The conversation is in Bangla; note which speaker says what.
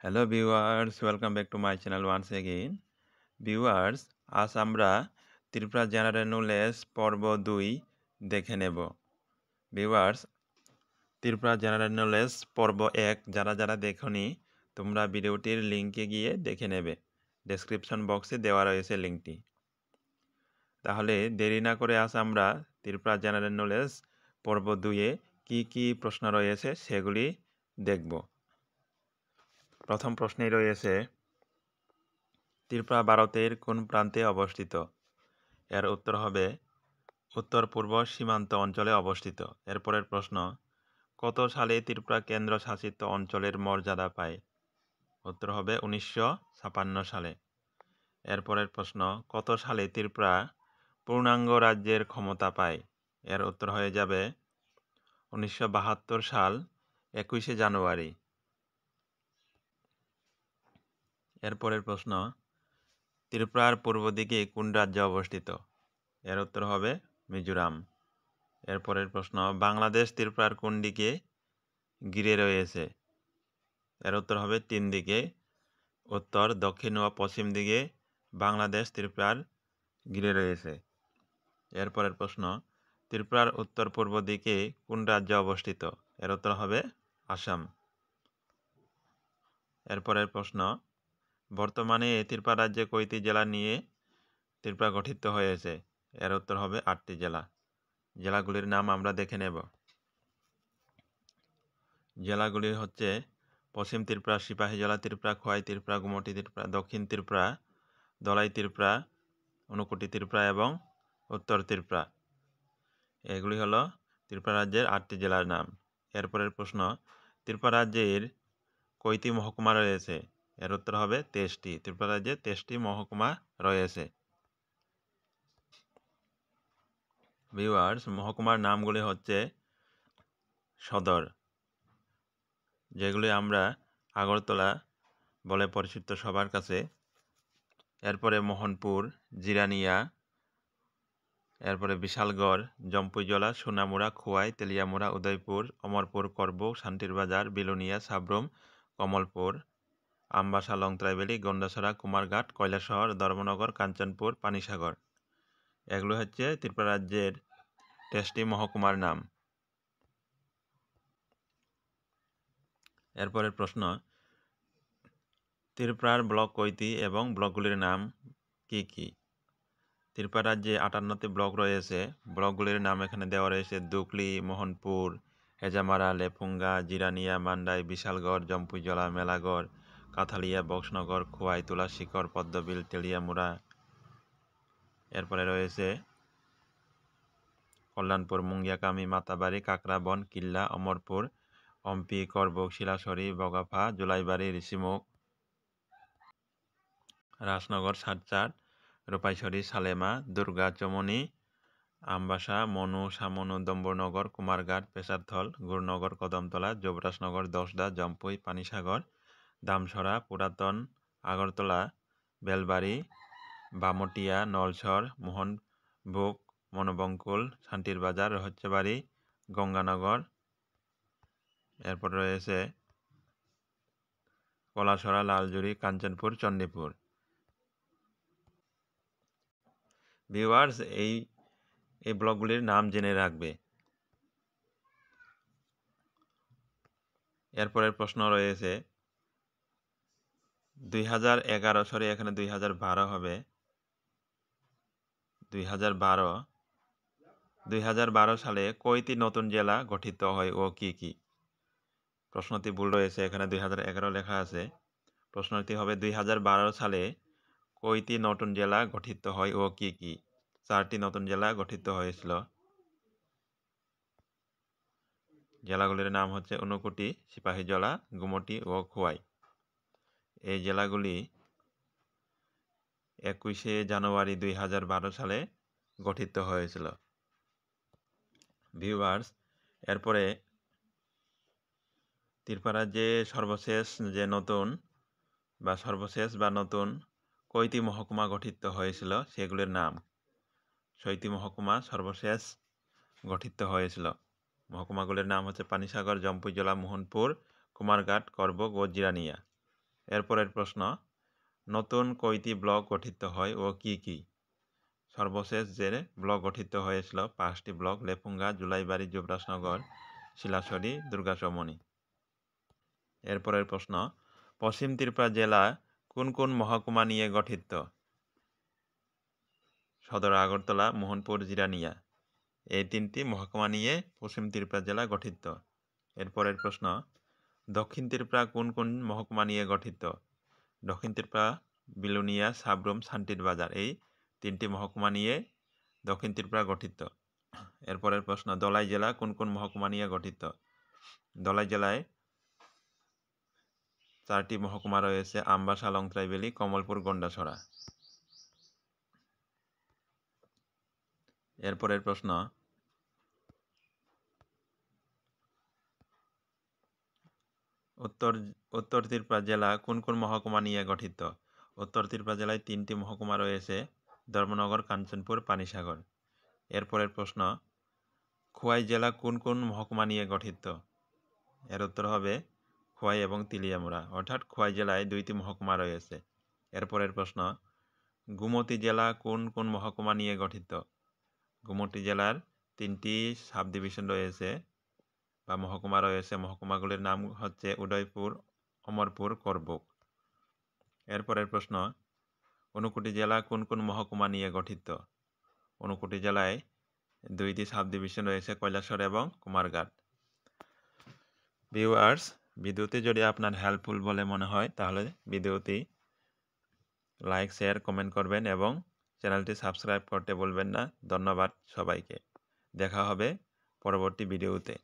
Speaker 1: Hello viewers, welcome back to my channel once again. Viewers, আজ আমরা ত্রিপুরা জেনারেল নলেজ পর্ব 2 দেখে নেব। ভিউয়ার্স, ত্রিপুরা জেনারেল নলেজ পর্ব 1 যারা দেখোনি তোমরা ভিডিওটির লিঙ্কে গিয়ে দেখে নেবে। ডেসক্রিপশন বক্সে দেওয়া রয়েছে লিঙ্কটি। তাহলে দেরি না করে আজ আমরা ত্রিপুরা জেনারেল নলেজ পর্ব 2-এ কী প্রশ্ন রয়েছে সেগুলি দেখব। প্রথম প্রশ্নেই রয়েছে, ত্রিপুরা ভারতের কোন প্রান্তে অবস্থিত? এর উত্তর হবে উত্তর পূর্ব সীমান্ত অঞ্চলে অবস্থিত। এরপরের প্রশ্ন, কত সালে ত্রিপুরা কেন্দ্রশাসিত অঞ্চলের মর্যাদা পায়? উত্তর হবে 1956 সালে। এরপরের প্রশ্ন, কত সালে ত্রিপুরা পূর্ণাঙ্গ রাজ্যের ক্ষমতা পায়? এর উত্তর হয়ে যাবে 1972 সাল 21শে জানুয়ারি। এরপরের প্রশ্ন, ত্রিপুরার পূর্ব দিকে কোন রাজ্য অবস্থিত? এর উত্তর হবে মিজোরাম। এরপরের প্রশ্ন, বাংলাদেশ ত্রিপুরার কোন দিকে ঘিরে রয়েছে? এর উত্তর হবে 3 দিকে, উত্তর, দক্ষিণ ও পশ্চিম দিকে বাংলাদেশ ত্রিপুরার ঘিরে রয়েছে। এরপরের প্রশ্ন, ত্রিপুরার উত্তর পূর্ব দিকে কোন রাজ্য অবস্থিত? এর উত্তর হবে আসাম। এরপরের প্রশ্ন, বর্তমানে ত্রিপুরা রাজ্যে কয়টি জেলা নিয়ে ত্রিপুরা গঠিত হয়েছে? এর উত্তর হবে 8টি জেলা। জেলাগুলির নাম আমরা দেখে নেব। জেলাগুলি হচ্ছে পশ্চিম ত্রিপুরা, সিপাহী জেলা ত্রিপুরা, খোয়াই ত্রিপুরা, গুমটি ত্রিপুরা, দক্ষিণ ত্রিপুরা, ধলাই ত্রিপুরা, ঊনকোটি ত্রিপুরা এবং উত্তর ত্রিপুরা। এগুলি হলো ত্রিপুরা রাজ্যের 8টি জেলার নাম। এরপরের প্রশ্ন, ত্রিপুরা রাজ্যের কয়টি মহকুমা রয়েছে? এর উত্তর হবে 23টি। ত্রিপুরা রাজ্যে 23টি মহকুমা রয়েছে। ভিউয়ার্স, মহকুমার নামগুলি হচ্ছে সদর, যেগুলি আমরা আগরতলা বলে পরিচিত সবার কাছে। এরপরে মোহনপুর, জিরানিয়া, এরপরে বিশালগড়, জম্পুইজলা, সোনামুড়া, খোয়াই, তেলিয়ামুড়া, উদয়পুর, অমরপুর, করবুক, শান্তিরবাজার, বিলোনিয়া, সাব্রুম, কমলপুর, আমবাসা, লংত্রাইবেলি, গন্ডাছড়া, কুমারঘাট, কৈলাসহর, ধর্মনগর, কাঞ্চনপুর, পানিসাগর। এগুলো হচ্ছে ত্রিপুরা রাজ্যের 23টি মহকুমার নাম। এরপরের প্রশ্ন, ত্রিপুরার ব্লক কয়টি এবং ব্লকগুলির নাম কি কি? ত্রিপুরা রাজ্যে 58টি ব্লক রয়েছে। ব্লকগুলির নাম এখানে দেওয়া রয়েছে: দুকলি, মোহনপুর, হেজামারা, লেফুঙ্গা, জিরানিয়া, মান্ডাই, বিশালগড়, জম্পুইজলা, মেলাগড়, কাথালিয়া, বক্সনগর, খোয়াই, তুলাশিখর, পদ্মবিল, তেলিয়ামুড়া। এরপরে রয়েছে কল্যাণপুর, মুঙ্গিয়াকামি, মাতাবাড়ি, কাকরাবন, কিল্লা, অমরপুর, অম্পি, করবুক, শিলাছড়ি, বগাফা, জুলাইবাড়ি, ঋষিমুখ, রাজনগর, সাতচাট, রূপাইছড়ি, সালেমা, দুর্গা, চমনি, আমবাসা, মনু, সামনু, দম্বরনগর, কুমারঘাট, পেশারথল, গুরনগর, কদমতলা, যুবরাজনগর, দশদা, জম্পুই, পানিসাগর, দামছড়া, পুরাতন আগরতলা, বেলবাড়ি, বামটিয়া, নলছর, মোহনবুক, মনোবঙ্কুল, শান্তিরবাজার, রহস্যবাড়ি, গঙ্গানগর। এরপর রয়েছে কলাছড়া, লালজুড়ি, কাঞ্চনপুর, চণ্ডীপুর। ভিউয়ার্স, এই ব্লকগুলির নাম জেনে রাখবে। এরপরের প্রশ্ন রয়েছে 2011, এখানে 2012 হবে। 2012 সালে কয়টি নতুন জেলা গঠিত হয় ও কি কি? প্রশ্নটি ভুল রয়েছে, এখানে 2011 লেখা আছে। প্রশ্নটি হবে 2012 সালে কয়টি নতুন জেলা গঠিত হয় ও কি কি? 4টি নতুন জেলা গঠিত হয়েছিল। জেলাগুলির নাম হচ্ছে ঊনকোটি, সিপাহীজলা, গুমটি ও খোয়াই। এই জেলাগুলি 21শে জানুয়ারি 2012 সালে গঠিত হয়েছিল। ভিউয়ার্স, এরপরে ত্রিপুরা যে সর্বশেষ নতুন কয়টি মহকুমা গঠিত হয়েছিল সেগুলির নাম। 6টি মহকুমা সর্বশেষ গঠিত হয়েছিল। মহকুমাগুলির নাম হচ্ছে পানিসাগর, জম্পুইজলা, মোহনপুর, কুমারঘাট, করবুক ও জিরানিয়া। এরপরের প্রশ্ন, নতুন কয়টি ব্লক গঠিত হয় ও কি কি? সর্বশেষ যে ব্লক গঠিত হয়েছিল 5টি ব্লক: লেফুঙ্গা, জুলাইবাড়ি, যুবরাজনগর, শিলাছড়ি, দুর্গাচমনি। এরপরের প্রশ্ন, পশ্চিম ত্রিপুরা জেলা কোন কোন মহকুমা নিয়ে গঠিত? সদর আগরতলা, মোহনপুর, জিরানিয়া। এই 3টি মহকুমা নিয়ে পশ্চিম ত্রিপুরা জেলা গঠিত। এরপরের প্রশ্ন, দক্ষিণ ত্রিপুরা কোন কোন মহকুমা নিয়ে গঠিত? দক্ষিণ ত্রিপুরা বিলোনিয়া, সাব্রুম, শান্তির বাজার, এই 3টি মহকুমা নিয়ে দক্ষিণ ত্রিপুরা গঠিত। এরপরের প্রশ্ন, ধলাই জেলা কোন কোন মহকুমা নিয়ে গঠিত? ধলাই জেলায় 4টি মহকুমা রয়েছে: আমবাসা, লংথরাইবেলি, কমলপুর, গন্ডাছড়া। এরপরের প্রশ্ন, উত্তর ত্রিপুরা জেলা কোন কোন মহকুমা নিয়ে গঠিত? উত্তর ত্রিপুরা জেলায় 3টি মহকুমা রয়েছে: ধর্মনগর, কাঞ্চনপুর, পানিসাগর। এরপরের প্রশ্ন, খোয়াই জেলা কোন কোন মহকুমা নিয়ে গঠিত? এর উত্তর হবে খোয়াই এবং তিলিয়ামুড়া, অর্থাৎ খোয়াই জেলায় 2টি মহকুমা রয়েছে। এরপরের প্রশ্ন, গোমতী জেলা কোন কোন মহকুমা নিয়ে গঠিত? গোমতী জেলার 3টি সাব ডিভিশন রয়েছে বা মহকুমা রয়েছে। মহকুমাগুলির নাম হচ্ছে উদয়পুর, অমরপুর, করবুক। এরপরের প্রশ্ন, ঊনকোটি জেলা কোন কোন মহকুমা নিয়ে গঠিত? ঊনকোটি জেলায় 2টি সাব ডিভিশন রয়েছে: কৈলাসহর এবং কুমারঘাট। ভিউয়ার্স, ভিডিওটি যদি আপনার হেল্পফুল বলে মনে হয় তাহলে ভিডিওটি লাইক, শেয়ার, কমেন্ট করবেন এবং চ্যানেলটি সাবস্ক্রাইব করতে ভুলবেন না। ধন্যবাদ সবাইকে। দেখা হবে পরবর্তী ভিডিওতে।